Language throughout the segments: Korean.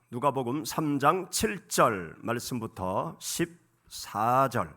누가복음 3장 7절 말씀부터 14절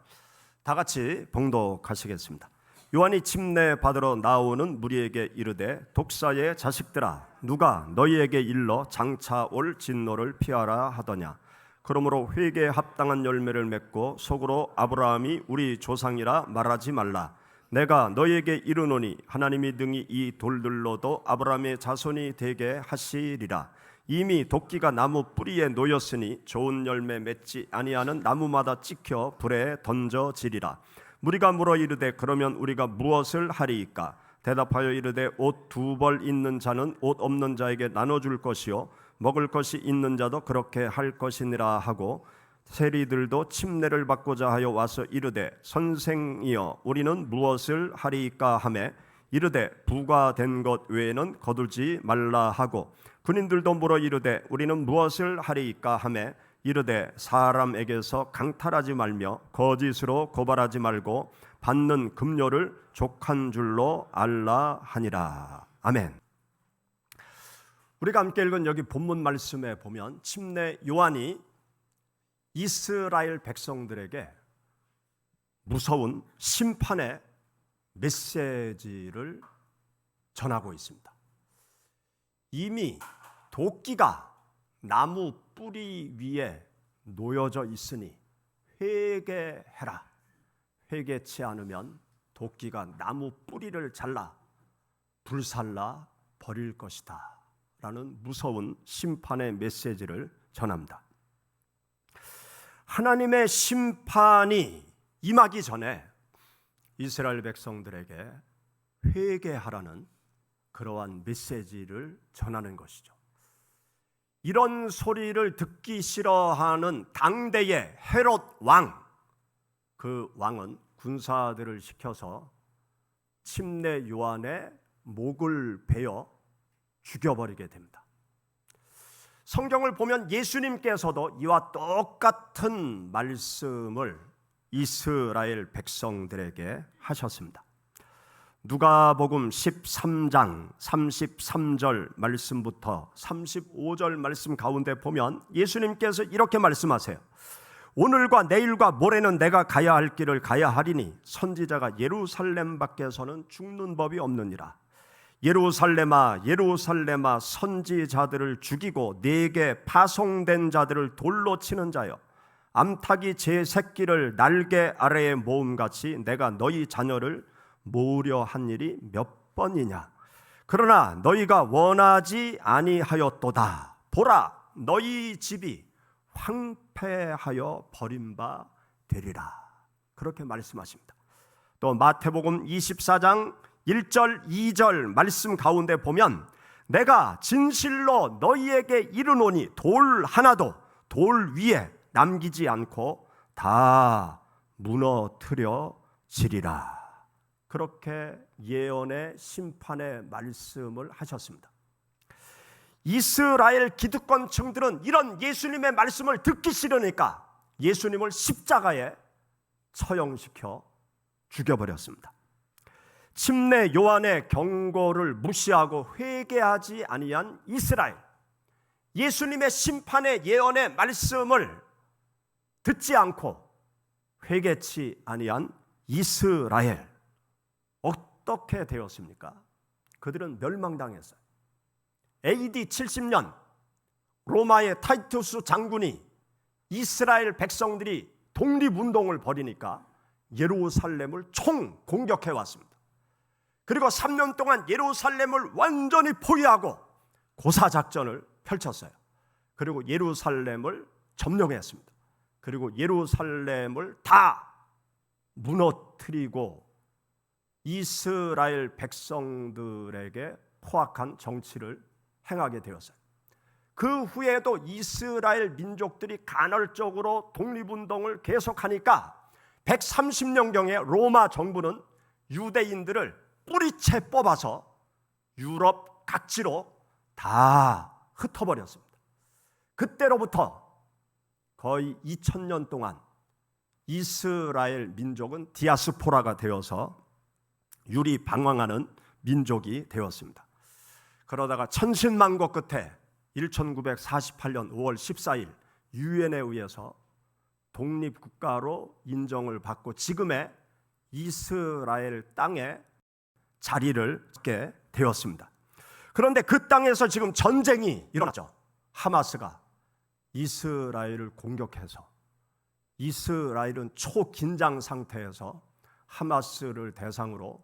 다 같이 봉독하시겠습니다. 요한이 침례 받으러 나오는 무리에게 이르되 독사의 자식들아 누가 너희에게 일러 장차 올 진노를 피하라 하더냐. 그러므로 회개에 합당한 열매를 맺고 속으로 아브라함이 우리 조상이라 말하지 말라. 내가 너희에게 이르노니 하나님이 능히 이 돌들로도 아브라함의 자손이 되게 하시리라. 이미 도끼가 나무 뿌리에 놓였으니 좋은 열매 맺지 아니하는 나무마다 찍혀 불에 던져지리라. 무리가 물어 이르되 그러면 우리가 무엇을 하리이까? 대답하여 이르되 옷 2벌 있는 자는 옷 없는 자에게 나눠줄 것이요 먹을 것이 있는 자도 그렇게 할 것이니라 하고, 세리들도 침례를 받고자 하여 와서 이르되 선생이여 우리는 무엇을 하리이까 하매 이르되 부가 된 것 외에는 거두지 말라 하고, 군인들도 물어 이르되 우리는 무엇을 하리이까 하매 이르되 사람에게서 강탈하지 말며 거짓으로 고발하지 말고 받는 급료를 족한 줄로 알라 하니라. 아멘. 우리가 함께 읽은 여기 본문 말씀에 보면 침례 요한이 이스라엘 백성들에게 무서운 심판의 메시지를 전하고 있습니다. 이미 도끼가 나무 뿌리 위에 놓여져 있으니 회개해라. 회개치 않으면 도끼가 나무 뿌리를 잘라 불살라 버릴 것이다 라는 무서운 심판의 메시지를 전합니다. 하나님의 심판이 임하기 전에 이스라엘 백성들에게 회개하라는 그러한 메시지를 전하는 것이죠. 이런 소리를 듣기 싫어하는 당대의 헤롯 왕, 그 왕은 군사들을 시켜서 침례 요한의 목을 베어 죽여버리게 됩니다. 성경을 보면 예수님께서도 이와 똑같은 말씀을 이스라엘 백성들에게 하셨습니다. 누가복음 13장 33절 말씀부터 35절 말씀 가운데 보면 예수님께서 이렇게 말씀하세요. 오늘과 내일과 모레는 내가 가야 할 길을 가야 하리니 선지자가 예루살렘 밖에서는 죽는 법이 없느니라. 예루살렘아 예루살렘아 선지자들을 죽이고 네게 파송된 자들을 돌로 치는 자여, 암탉이 제 새끼를 날개 아래에 모음같이 내가 너희 자녀를 모으려 한 일이 몇 번이냐. 그러나 너희가 원하지 아니하였도다. 보라 너희 집이 황폐하여 버린 바 되리라. 그렇게 말씀하십니다. 또 마태복음 24장 1절 2절 말씀 가운데 보면 내가 진실로 너희에게 이르노니 돌 하나도 돌 위에 남기지 않고 다 무너뜨려지리라. 그렇게 예언의 심판의 말씀을 하셨습니다. 이스라엘 기득권층들은 이런 예수님의 말씀을 듣기 싫으니까 예수님을 십자가에 처형시켜 죽여버렸습니다. 침례 요한의 경고를 무시하고 회개하지 아니한 이스라엘, 예수님의 심판의 예언의 말씀을 듣지 않고 회개치 아니한 이스라엘, 어떻게 되었습니까? 그들은 멸망당했어요. AD 70년 로마의 타이투스 장군이 이스라엘 백성들이 독립운동을 벌이니까 예루살렘을 총 공격해 왔습니다. 그리고 3년 동안 예루살렘을 완전히 포위하고 고사작전을 펼쳤어요. 그리고 예루살렘을 점령했습니다. 그리고 예루살렘을 다 무너뜨리고 이스라엘 백성들에게 포악한 정치를 행하게 되었어요. 그 후에도 이스라엘 민족들이 간헐적으로 독립운동을 계속하니까 130년경에 로마 정부는 유대인들을 뿌리채 뽑아서 유럽 각지로 다 흩어버렸습니다. 그때로부터 거의 2000년 동안 이스라엘 민족은 디아스포라가 되어서 유리방황하는 민족이 되었습니다. 그러다가 천신만고 끝에 1948년 5월 14일 유엔에 의해서 독립국가로 인정을 받고 지금의 이스라엘 땅에 자리를 잡게 되었습니다. 그런데 그 땅에서 지금 전쟁이 일어났죠. 하마스가 이스라엘을 공격해서 이스라엘은 초긴장 상태에서 하마스를 대상으로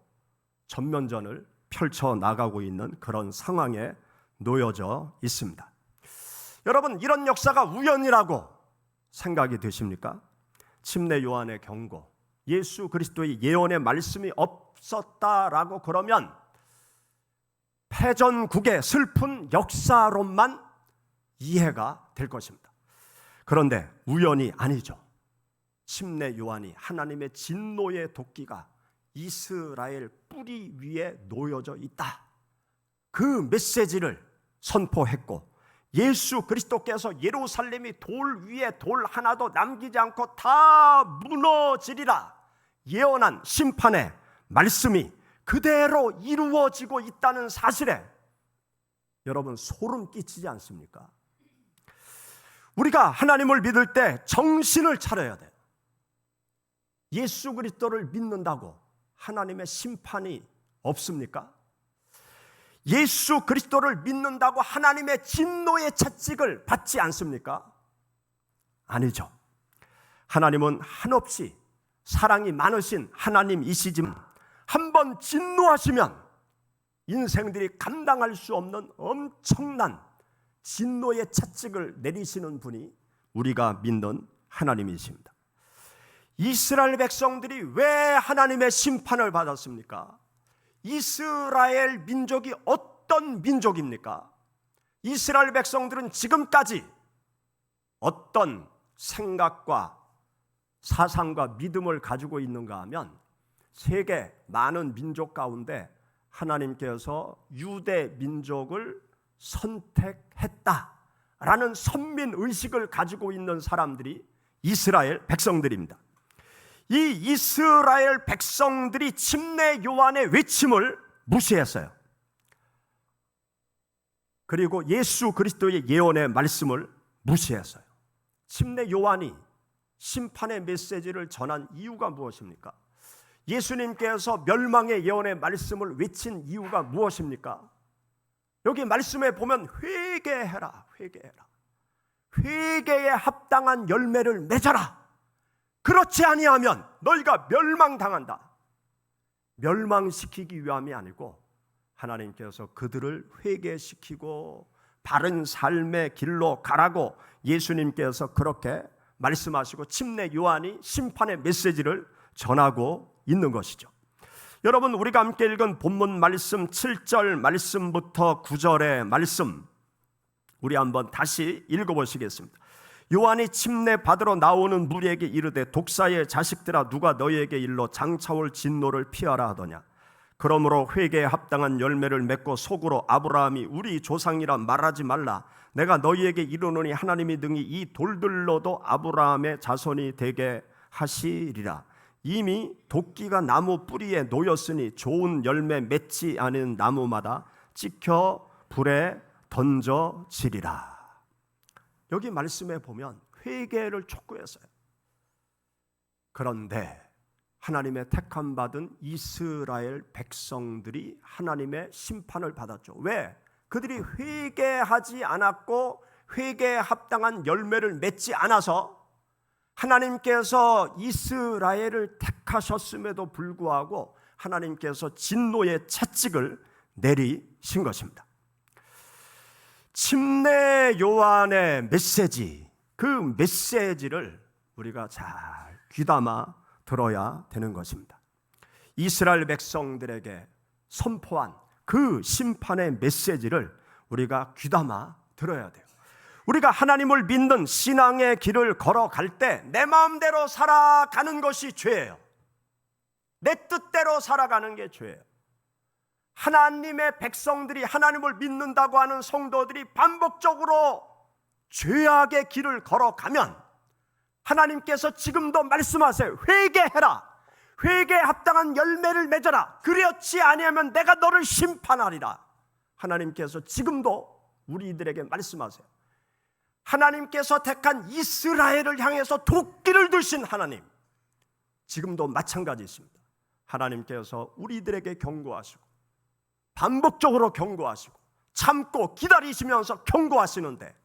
전면전을 펼쳐나가고 있는 그런 상황에 놓여져 있습니다. 여러분, 이런 역사가 우연이라고 생각이 되십니까? 침례 요한의 경고, 예수 그리스도의 예언의 말씀이 없었다라고 그러면 패전국의 슬픈 역사론만 이해가 될 것입니다. 그런데 우연이 아니죠. 침례 요한이 하나님의 진노의 도끼가 이스라엘 뿌리 위에 놓여져 있다, 그 메시지를 선포했고, 예수 그리스도께서 예루살렘이 돌 위에 돌 하나도 남기지 않고 다 무너지리라 예언한 심판의 말씀이 그대로 이루어지고 있다는 사실에 여러분 소름 끼치지 않습니까? 우리가 하나님을 믿을 때 정신을 차려야 돼요. 예수 그리스도를 믿는다고 하나님의 심판이 없습니까? 예수 그리스도를 믿는다고 하나님의 진노의 채찍을 받지 않습니까? 아니죠. 하나님은 한없이 사랑이 많으신 하나님이시지만 한번 진노하시면 인생들이 감당할 수 없는 엄청난 진노의 채찍을 내리시는 분이 우리가 믿는 하나님이십니다. 이스라엘 백성들이 왜 하나님의 심판을 받았습니까? 이스라엘 민족이 어떤 민족입니까? 이스라엘 백성들은 지금까지 어떤 생각과 사상과 믿음을 가지고 있는가 하면 세계 많은 민족 가운데 하나님께서 유대 민족을 선택했다라는 선민의식을 가지고 있는 사람들이 이스라엘 백성들입니다. 이 이스라엘 백성들이 침례 요한의 외침을 무시했어요. 그리고 예수 그리스도의 예언의 말씀을 무시했어요. 침례 요한이 심판의 메시지를 전한 이유가 무엇입니까? 예수님께서 멸망의 예언의 말씀을 외친 이유가 무엇입니까? 여기 말씀에 보면 회개해라, 회개해라, 회개에 합당한 열매를 맺어라, 그렇지 아니하면 너희가 멸망당한다. 멸망시키기 위함이 아니고 하나님께서 그들을 회개시키고 바른 삶의 길로 가라고 예수님께서 그렇게 말씀하시고 침례 요한이 심판의 메시지를 전하고 있는 것이죠. 여러분, 우리가 함께 읽은 본문 말씀 7절 말씀부터 9절의 말씀 우리 한번 다시 읽어보시겠습니다. 요한이 침례 받으러 나오는 무리에게 이르되 독사의 자식들아, 누가 너희에게 일러 장차올 진노를 피하라 하더냐. 그러므로 회개에 합당한 열매를 맺고 속으로 아브라함이 우리 조상이라 말하지 말라. 내가 너희에게 이르노니 하나님이 능히 이 돌들로도 아브라함의 자손이 되게 하시리라. 이미 도끼가 나무 뿌리에 놓였으니 좋은 열매 맺지 않은 나무마다 찍혀 불에 던져지리라. 여기 말씀에 보면 회개를 촉구했어요. 그런데 하나님의 택함 받은 이스라엘 백성들이 하나님의 심판을 받았죠. 왜? 그들이 회개하지 않았고 회개에 합당한 열매를 맺지 않아서 하나님께서 이스라엘을 택하셨음에도 불구하고 하나님께서 진노의 채찍을 내리신 것입니다. 침례 요한의 메시지, 그 메시지를 우리가 잘 귀담아 들어야 되는 것입니다. 이스라엘 백성들에게 선포한 그 심판의 메시지를 우리가 귀담아 들어야 돼요. 우리가 하나님을 믿는 신앙의 길을 걸어갈 때 내 마음대로 살아가는 것이 죄예요. 내 뜻대로 살아가는 게 죄예요. 하나님의 백성들이, 하나님을 믿는다고 하는 성도들이 반복적으로 죄악의 길을 걸어가면 하나님께서 지금도 말씀하세요. 회개해라. 회개에 합당한 열매를 맺어라. 그렇지 아니하면 내가 너를 심판하리라. 하나님께서 지금도 우리들에게 말씀하세요. 하나님께서 택한 이스라엘을 향해서 도끼를 드신 하나님, 지금도 마찬가지입니다. 하나님께서 우리들에게 경고하시고 반복적으로 경고하시고 참고 기다리시면서 경고하시는데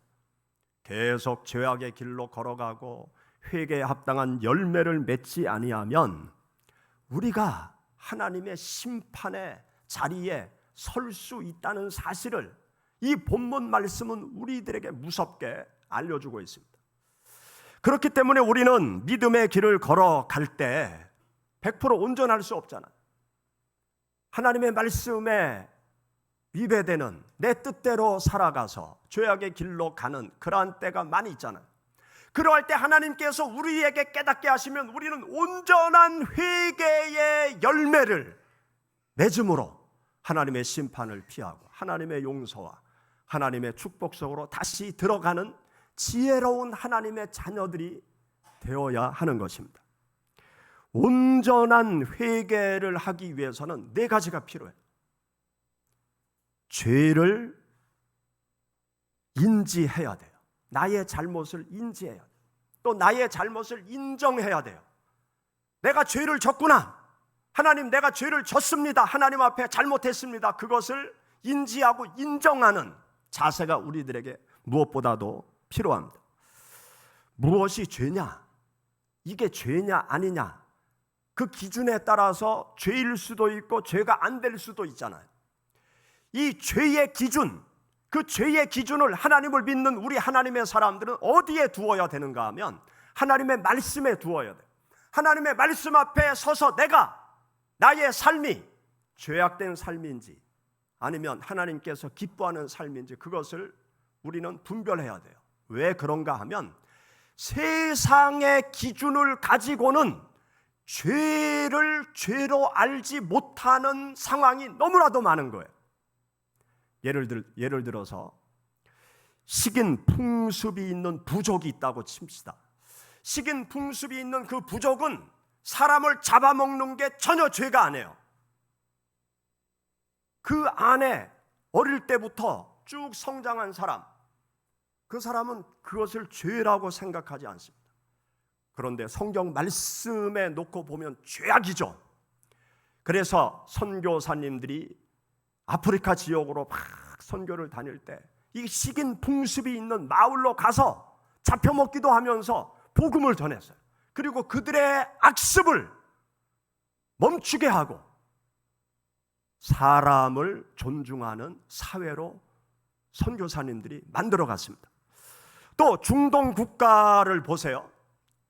계속 죄악의 길로 걸어가고 회개에 합당한 열매를 맺지 아니하면 우리가 하나님의 심판의 자리에 설 수 있다는 사실을 이 본문 말씀은 우리들에게 무섭게 알려주고 있습니다. 그렇기 때문에 우리는 믿음의 길을 걸어갈 때 100% 온전할 수 없잖아요. 하나님의 말씀에 위배되는 내 뜻대로 살아가서 죄악의 길로 가는 그러한 때가 많이 있잖아요. 그러할 때 하나님께서 우리에게 깨닫게 하시면 우리는 온전한 회개의 열매를 맺음으로 하나님의 심판을 피하고 하나님의 용서와 하나님의 축복 속으로 다시 들어가는 지혜로운 하나님의 자녀들이 되어야 하는 것입니다. 온전한 회개를 하기 위해서는 네 가지가 필요해요. 죄를 인지해야 돼요. 나의 잘못을 인지해야 돼요. 또 나의 잘못을 인정해야 돼요. 내가 죄를 졌구나. 하나님, 내가 죄를 졌습니다. 하나님 앞에 잘못했습니다. 그것을 인지하고 인정하는 자세가 우리들에게 무엇보다도 필요합니다. 무엇이 죄냐? 이게 죄냐 아니냐? 그 기준에 따라서 죄일 수도 있고 죄가 안 될 수도 있잖아요. 이 죄의 기준, 그 죄의 기준을 하나님을 믿는 우리 하나님의 사람들은 어디에 두어야 되는가 하면 하나님의 말씀에 두어야 돼요. 하나님의 말씀 앞에 서서 내가 나의 삶이 죄악된 삶인지 아니면 하나님께서 기뻐하는 삶인지 그것을 우리는 분별해야 돼요. 왜 그런가 하면 세상의 기준을 가지고는 죄를 죄로 알지 못하는 상황이 너무나도 많은 거예요. 예를 들어서 식인 풍습이 있는 부족이 있다고 칩시다. 식인 풍습이 있는 그 부족은 사람을 잡아먹는 게 전혀 죄가 아니에요. 그 안에 어릴 때부터 쭉 성장한 사람, 그 사람은 그것을 죄라고 생각하지 않습니다. 그런데 성경 말씀에 놓고 보면 죄악이죠. 그래서 선교사님들이 아프리카 지역으로 막 선교를 다닐 때 이 식인 풍습이 있는 마을로 가서 잡혀먹기도 하면서 복음을 전했어요. 그리고 그들의 악습을 멈추게 하고 사람을 존중하는 사회로 선교사님들이 만들어 갔습니다. 또 중동 국가를 보세요.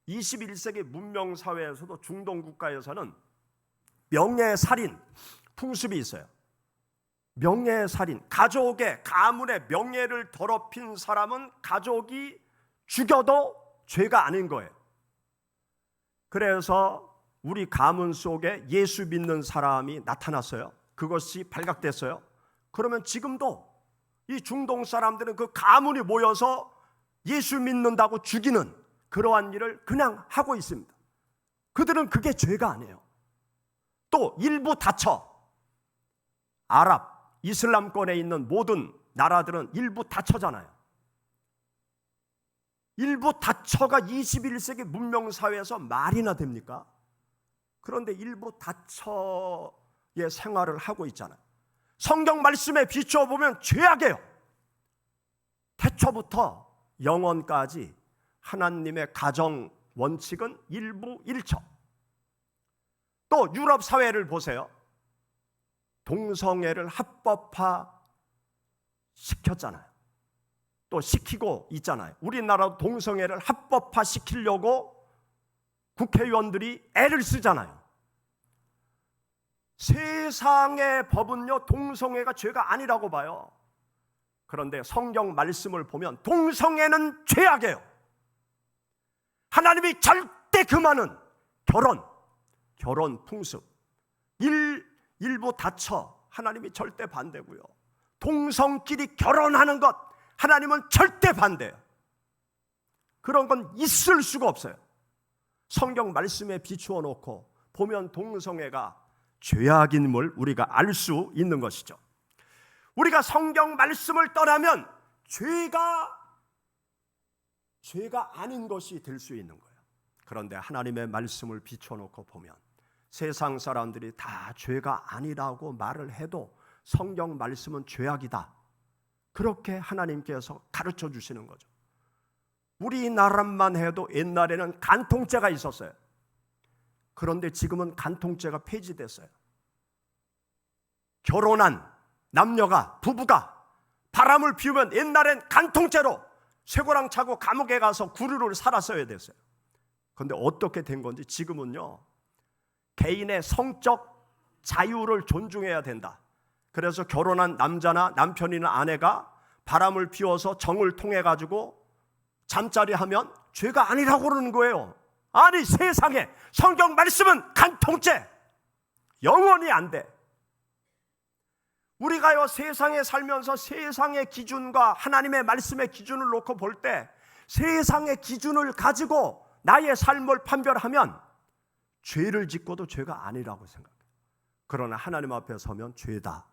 21세기 문명 사회에서도 중동 국가에서는 명예살인 풍습이 있어요. 명예살인, 가족의 가문의 명예를 더럽힌 사람은 가족이 죽여도 죄가 아닌 거예요. 그래서 우리 가문 속에 예수 믿는 사람이 나타났어요. 그것이 발각됐어요. 그러면 지금도 이 중동 사람들은 그 가문이 모여서 예수 믿는다고 죽이는 그러한 일을 그냥 하고 있습니다. 그들은 그게 죄가 아니에요. 또 일부 다처, 아랍, 이슬람권에 있는 모든 나라들은 일부 다처잖아요. 일부 다처가 21세기 문명사회에서 말이나 됩니까? 그런데 일부 다처의 생활을 하고 있잖아요. 성경 말씀에 비추어 보면 죄악이에요. 태초부터 영원까지 하나님의 가정 원칙은 일부 일처. 또 유럽 사회를 보세요. 동성애를 합법화 시켰잖아요. 또 시키고 있잖아요. 우리나라도 동성애를 합법화 시키려고 국회의원들이 애를 쓰잖아요. 세상의 법은요, 동성애가 죄가 아니라고 봐요. 그런데 성경 말씀을 보면 동성애는 죄악이에요. 하나님이 절대 금하는 결혼 풍습, 일부 다처 하나님이 절대 반대고요. 동성끼리 결혼하는 것 하나님은 절대 반대예요. 그런 건 있을 수가 없어요. 성경 말씀에 비추어 놓고 보면 동성애가 죄악임을 우리가 알 수 있는 것이죠. 우리가 성경 말씀을 떠나면 죄가 아닌 것이 될 수 있는 거예요. 그런데 하나님의 말씀을 비춰놓고 보면 세상 사람들이 다 죄가 아니라고 말을 해도 성경 말씀은 죄악이다, 그렇게 하나님께서 가르쳐 주시는 거죠. 우리나라만 해도 옛날에는 간통죄가 있었어요. 그런데 지금은 간통죄가 폐지됐어요. 결혼한 남녀가, 부부가 바람을 피우면 옛날엔 간통죄로 쇠고랑 차고 감옥에 가서 구류를 살았어야 됐어요. 그런데 어떻게 된 건지 지금은요, 개인의 성적 자유를 존중해야 된다. 그래서 결혼한 남자나 남편이나 아내가 바람을 피워서 정을 통해 가지고 잠자리 하면 죄가 아니라고 그러는 거예요. 아니, 세상에 성경 말씀은 간통죄, 영원히 안 돼. 우리가요, 세상에 살면서 세상의 기준과 하나님의 말씀의 기준을 놓고 볼 때 세상의 기준을 가지고 나의 삶을 판별하면 죄를 짓고도 죄가 아니라고 생각해요. 그러나 하나님 앞에 서면 죄다,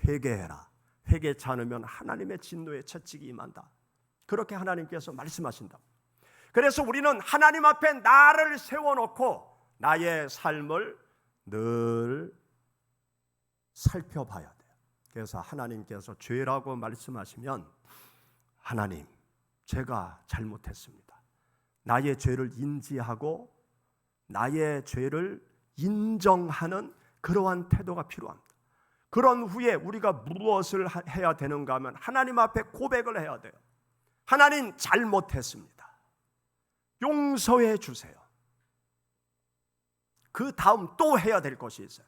회개해라, 회개치 않으면 하나님의 진노의 채찍이 임한다, 그렇게 하나님께서 말씀하신다. 그래서 우리는 하나님 앞에 나를 세워놓고 나의 삶을 늘 살펴봐야 돼요. 그래서 하나님께서 죄라고 말씀하시면, 하나님, 제가 잘못했습니다, 나의 죄를 인지하고 나의 죄를 인정하는 그러한 태도가 필요합니다. 그런 후에 우리가 무엇을 해야 되는가 하면 하나님 앞에 고백을 해야 돼요. 하나님, 잘못했습니다, 용서해 주세요. 그 다음 또 해야 될 것이 있어요.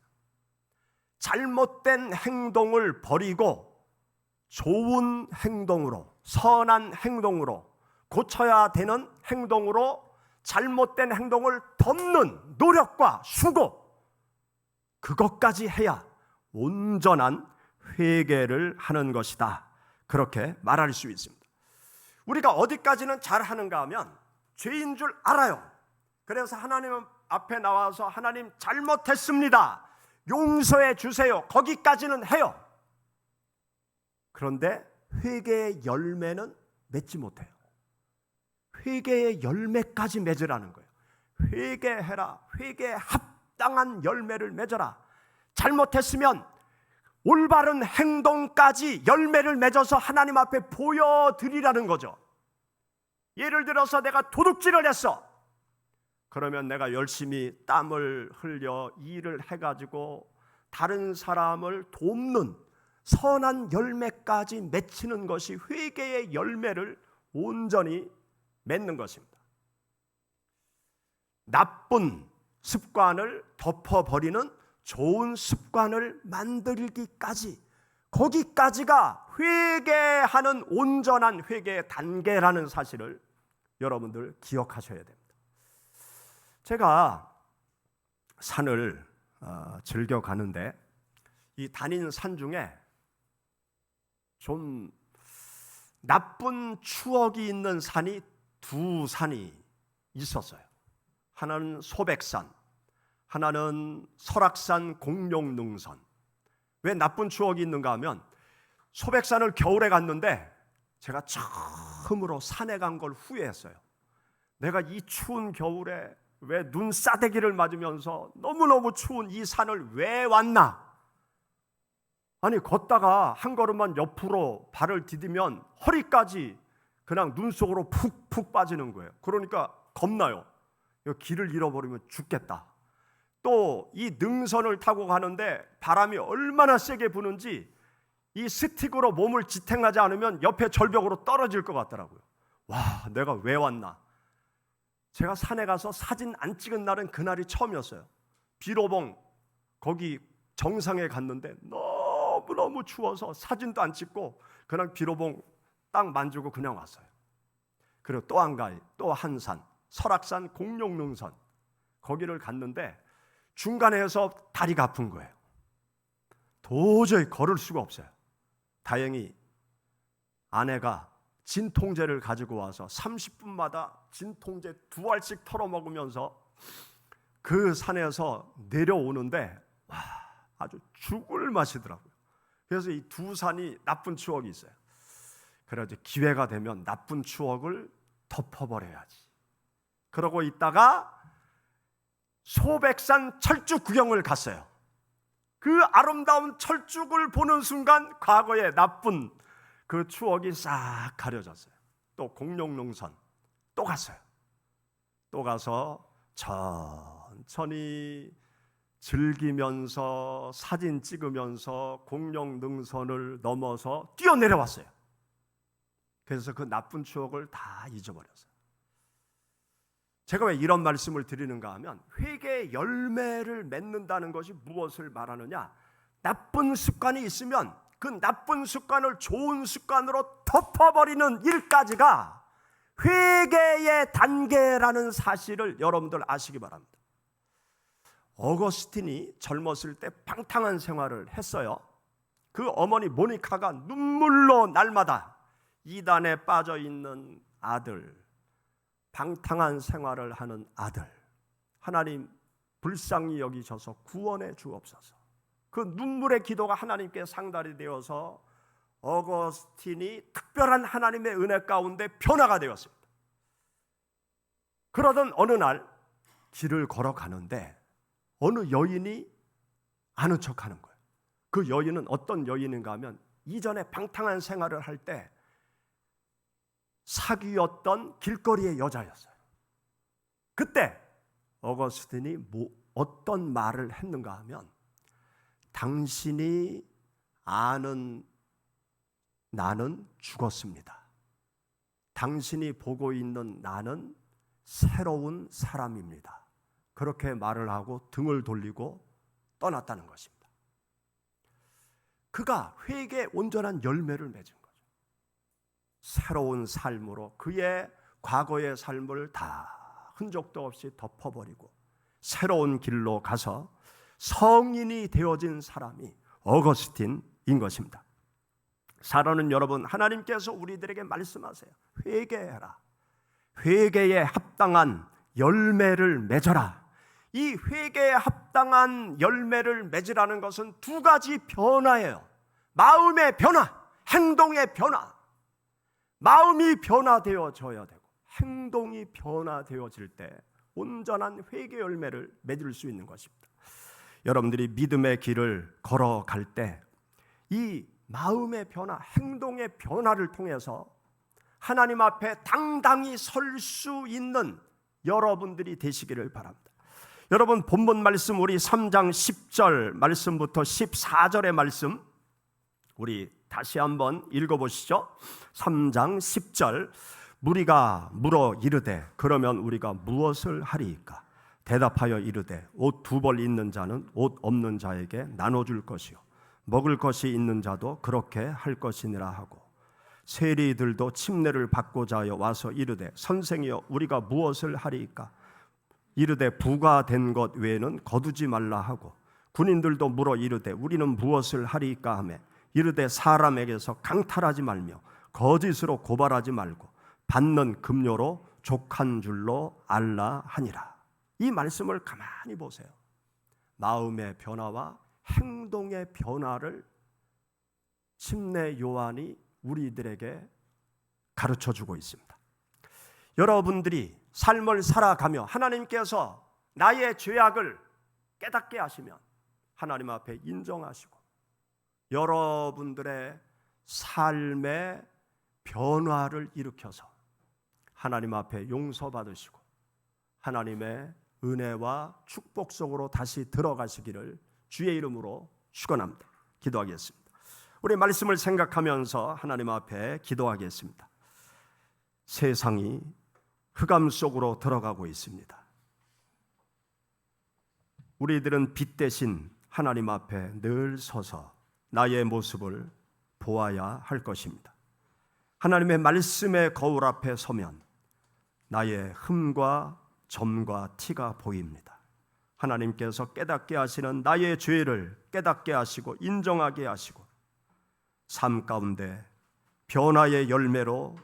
잘못된 행동을 버리고 좋은 행동으로, 선한 행동으로, 고쳐야 되는 행동으로 잘못된 행동을 덮는 노력과 수고, 그것까지 해야 온전한 회개를 하는 것이다, 그렇게 말할 수 있습니다. 우리가 어디까지는 잘하는가 하면 죄인 줄 알아요. 그래서 하나님 앞에 나와서 하나님, 잘못했습니다, 용서해 주세요, 거기까지는 해요. 그런데 회개의 열매는 맺지 못해요. 회개의 열매까지 맺으라는 거예요. 회개해라, 회개에 합당한 열매를 맺어라. 잘못했으면 올바른 행동까지 열매를 맺어서 하나님 앞에 보여드리라는 거죠. 예를 들어서 내가 도둑질을 했어. 그러면 내가 열심히 땀을 흘려 일을 해가지고 다른 사람을 돕는 선한 열매까지 맺히는 것이 회개의 열매를 온전히 맺는 것입니다. 나쁜 습관을 덮어버리는 좋은 습관을 만들기까지, 거기까지가 회개하는 온전한 회개의 단계라는 사실을 여러분들 기억하셔야 됩니다. 제가 산을 즐겨 가는데 이 다니는 산 중에 좀 나쁜 추억이 있는 산이 두 산이 있었어요. 하나는 소백산, 하나는 설악산 공룡능선. 왜 나쁜 추억이 있는가 하면, 소백산을 겨울에 갔는데 제가 처음으로 산에 간 걸 후회했어요. 내가 이 추운 겨울에 왜 눈싸대기를 맞으면서 너무너무 추운 이 산을 왜 왔나? 아니, 걷다가 한 걸음만 옆으로 발을 디디면 허리까지 그냥 눈 속으로 푹푹 빠지는 거예요. 그러니까 겁나요. 길을 잃어버리면 죽겠다. 또 이 능선을 타고 가는데 바람이 얼마나 세게 부는지 이 스틱으로 몸을 지탱하지 않으면 옆에 절벽으로 떨어질 것 같더라고요. 와, 내가 왜 왔나? 제가 산에 가서 사진 안 찍은 날은 그날이 처음이었어요. 비로봉 거기 정상에 갔는데 너무너무 추워서 사진도 안 찍고 그냥 비로봉 딱 만지고 그냥 왔어요. 그리고 또 한 가지, 또 한 산, 설악산 공룡능선, 거기를 갔는데 중간에서 다리가 아픈 거예요. 도저히 걸을 수가 없어요. 다행히 아내가 진통제를 가지고 와서 30분마다 진통제 2알씩 털어먹으면서 그 산에서 내려오는데 와, 아주 죽을 맛이더라고요. 그래서 이 두 산이 나쁜 추억이 있어요. 그래서 기회가 되면 나쁜 추억을 덮어버려야지. 그러고 있다가 소백산 철쭉 구경을 갔어요. 그 아름다운 철쭉을 보는 순간 과거의 나쁜 그 추억이 싹 가려졌어요. 또 공룡능선 또 갔어요. 또 가서 천천히 즐기면서 사진 찍으면서 공룡능선을 넘어서 뛰어내려왔어요. 그래서 그 나쁜 추억을 다 잊어버렸어요. 제가 왜 이런 말씀을 드리는가 하면 회개의 열매를 맺는다는 것이 무엇을 말하느냐, 나쁜 습관이 있으면 그 나쁜 습관을 좋은 습관으로 덮어버리는 일까지가 회개의 단계라는 사실을 여러분들 아시기 바랍니다. 어거스틴이 젊었을 때 방탕한 생활을 했어요. 그 어머니 모니카가 눈물로 날마다 이단에 빠져 있는 아들, 방탕한 생활을 하는 아들, 하나님 불쌍히 여기셔서 구원해 주옵소서. 그 눈물의 기도가 하나님께 상달이 되어서 어거스틴이 특별한 하나님의 은혜 가운데 변화가 되었습니다. 그러던 어느 날 길을 걸어가는데 어느 여인이 아는 척하는 거예요. 그 여인은 어떤 여인인가 하면 이전에 방탕한 생활을 할 때 사귀었던 길거리의 여자였어요. 그때 어거스틴이 어떤 말을 했는가 하면, 당신이 아는 나는 죽었습니다. 당신이 보고 있는 나는 새로운 사람입니다. 그렇게 말을 하고 등을 돌리고 떠났다는 것입니다. 그가 회개의 온전한 열매를 맺은 거죠. 새로운 삶으로 그의 과거의 삶을 다 흔적도 없이 덮어버리고 새로운 길로 가서 성인이 되어진 사람이 어거스틴인 것입니다. 사랑하는 여러분, 하나님께서 우리들에게 말씀하세요. 회개해라. 회개에 합당한 열매를 맺어라. 이 회개에 합당한 열매를 맺으라는 것은 두 가지 변화예요. 마음의 변화, 행동의 변화. 마음이 변화되어져야 되고 행동이 변화되어질 때 온전한 회개 열매를 맺을 수 있는 것입니다. 여러분들이 믿음의 길을 걸어갈 때 이 마음의 변화, 행동의 변화를 통해서 하나님 앞에 당당히 설 수 있는 여러분들이 되시기를 바랍니다. 여러분, 본문 말씀 우리 3장 10절 말씀부터 14절의 말씀 우리 다시 한번 읽어보시죠. 3장 10절. 무리가 물어 이르되 그러면 우리가 무엇을 하리이까? 대답하여 이르되 옷 두 벌 있는 자는 옷 없는 자에게 나눠줄 것이요 먹을 것이 있는 자도 그렇게 할 것이니라 하고, 세리들도 침례를 받고자 하여 와서 이르되 선생이여 우리가 무엇을 하리이까? 이르되 부가 된 것 외에는 거두지 말라 하고, 군인들도 물어 이르되 우리는 무엇을 하리이까 하며 이르되 사람에게서 강탈하지 말며 거짓으로 고발하지 말고 받는 급료로 족한 줄로 알라 하니라. 이 말씀을 가만히 보세요. 마음의 변화와 행동의 변화를 침례 요한이 우리들에게 가르쳐주고 있습니다. 여러분들이 삶을 살아가며 하나님께서 나의 죄악을 깨닫게 하시면 하나님 앞에 인정하시고 여러분들의 삶의 변화를 일으켜서 하나님 앞에 용서받으시고 하나님의 은혜와 축복 속으로 다시 들어가시기를 주의 이름으로 축원합니다. 기도하겠습니다. 우리 말씀을 생각하면서 하나님 앞에 기도하겠습니다. 세상이 흑암 속으로 들어가고 있습니다. 우리들은 빛 대신 하나님 앞에 늘 서서 나의 모습을 보아야 할 것입니다. 하나님의 말씀의 거울 앞에 서면 나의 흠과 점과 티가 보입니다. 하나님께서 깨닫게 하시는 나의 죄를 깨닫게 하시고 인정하게 하시고 삶 가운데 변화의 열매로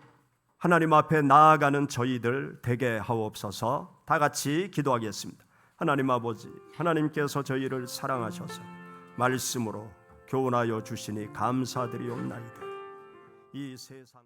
하나님 앞에 나아가는 저희들 되게 하옵소서. 다 같이 기도하겠습니다. 하나님 아버지, 하나님께서 저희를 사랑하셔서 말씀으로 교훈하여 주시니 감사드리옵나이다. 이 세상